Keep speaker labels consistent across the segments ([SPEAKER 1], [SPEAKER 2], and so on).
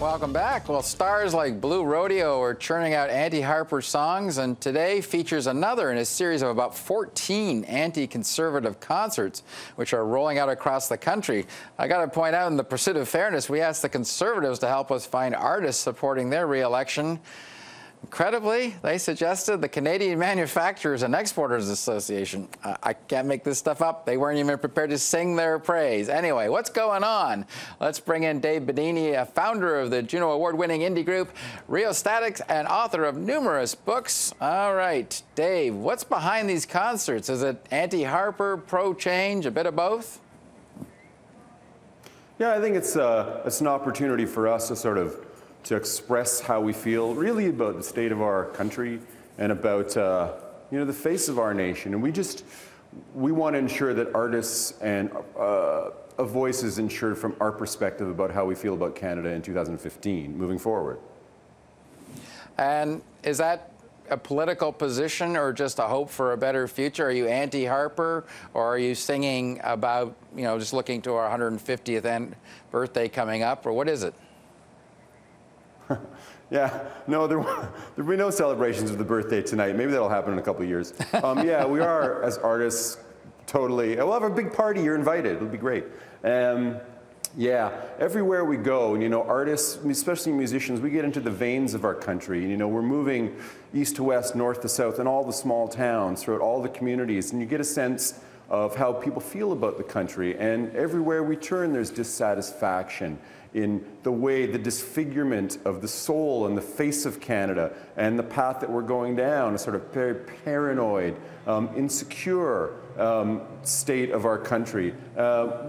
[SPEAKER 1] Welcome back. Well, stars like Blue Rodeo are churning out anti-Harper songs, and today features another in a series of about 14 anti-conservative concerts, which are rolling out across the country. I got to point out, in the pursuit of fairness, we asked the Conservatives to help us find artists supporting their re-election. Incredibly, they suggested the Canadian Manufacturers and Exporters Association. I can't make this stuff up. They weren't even prepared to sing their praise. Anyway, what's going on? Let's bring in Dave Bidini, a founder of the Juno Award-winning indie group Rheostatics and author of numerous books. All right, Dave, what's behind these concerts? Is it anti-Harper, pro-change, a bit of both?
[SPEAKER 2] Yeah, I think it's an opportunity for us to express how we feel really about the state of our country and about the face of our nation. And we want to ensure that artists and a voice is ensured from our perspective about how we feel about Canada in 2015 moving forward.
[SPEAKER 1] And is that a political position or just a hope for a better future? Are you anti-Harper, or are you singing about, just looking to our 150th birthday coming up, or what is it?
[SPEAKER 2] Yeah, no, there'll be no celebrations of the birthday tonight. Maybe that'll happen in a couple of years. Yeah, we are, as artists, totally. We'll have a big party. You're invited. It'll be great. Yeah, everywhere we go, artists, especially musicians, we get into the veins of our country. We're moving east to west, north to south, in all the small towns, throughout all the communities, and you get a sense of how people feel about the country. And everywhere we turn, there's dissatisfaction in the way, the disfigurement of the soul and the face of Canada and the path that we're going down, a sort of very paranoid, insecure state of our country.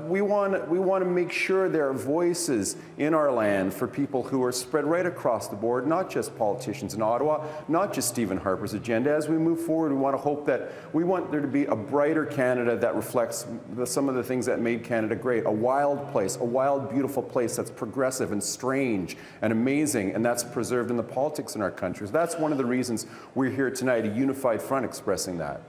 [SPEAKER 2] We want to make sure there are voices in our land for people who are spread right across the board, not just politicians in Ottawa, not just Stephen Harper's agenda. As we move forward, we want there to be a brighter Canada that reflects some of the things that made Canada great. A wild place, a wild, beautiful place that's progressive and strange and amazing, and that's preserved in the politics in our country. So that's one of the reasons we're here tonight, a unified front expressing that.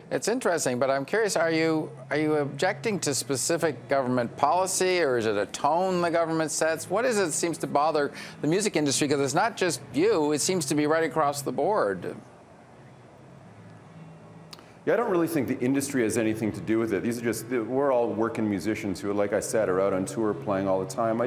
[SPEAKER 1] It's interesting, but I'm curious, are you objecting to specific government policy, or is it a tone the government sets? What is it that seems to bother the music industry? Because it's not just you, it seems to be right across the board.
[SPEAKER 2] Yeah, I don't really think the industry has anything to do with it. We're all working musicians who, like I said, are out on tour playing all the time.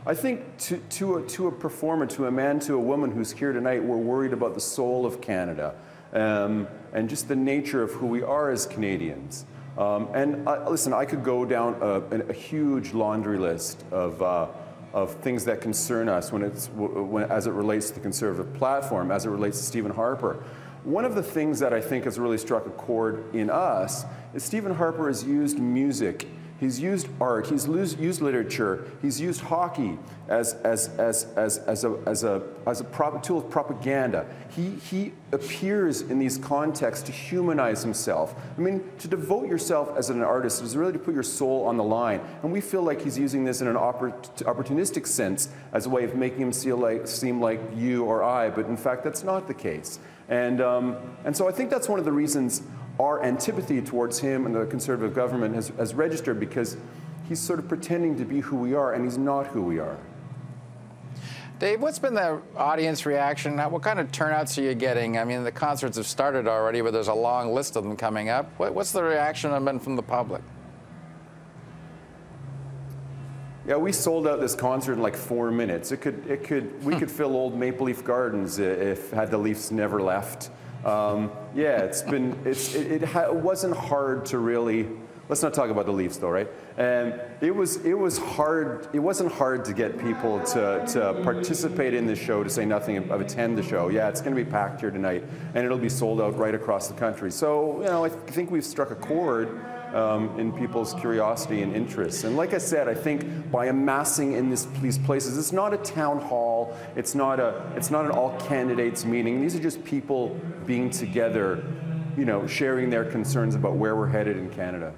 [SPEAKER 2] I think to a performer, to a man, to a woman who's here tonight, we're worried about the soul of Canada. And just the nature of who we are as Canadians. Listen, I could go down a huge laundry list of things that concern us as it relates to the Conservative platform, as it relates to Stephen Harper. One of the things that I think has really struck a chord in us is Stephen Harper has used music, he's used art, he's used literature, he's used hockey as a tool of propaganda. He appears in these contexts to humanize himself. I mean, to devote yourself as an artist is really to put your soul on the line. And we feel like he's using this in an opportunistic sense as a way of making him seem like you or I, but in fact that's not the case. And so I think that's one of the reasons our antipathy towards him and the Conservative government has registered, because he's sort of pretending to be who we are, and he's not who we are.
[SPEAKER 1] Dave, what's been the audience reaction? What kind of turnouts are you getting? I mean, the concerts have started already, but there's a long list of them coming up. What's the reaction been from the public?
[SPEAKER 2] Yeah, we sold out this concert in like 4 minutes. We could fill old Maple Leaf Gardens had the Leafs never left. Yeah, it wasn't hard to really. Let's not talk about the Leafs though, right? And it was hard. It wasn't hard to get people to participate in this show, to say nothing of attend the show. Yeah, it's going to be packed here tonight, and it'll be sold out right across the country. So I think we've struck a chord in people's curiosity and interest. And like I said, I think by amassing in these places, it's not a town hall, it's not an all candidates meeting. These are just people being together, sharing their concerns about where we're headed in Canada.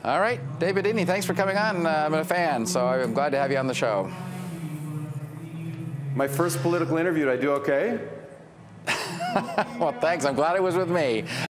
[SPEAKER 1] All right, Dave Bidini, thanks for coming on. I'm a fan, so I'm glad to have you on the show.
[SPEAKER 2] My first political interview, did I do okay?
[SPEAKER 1] Well, thanks. I'm glad it was with me.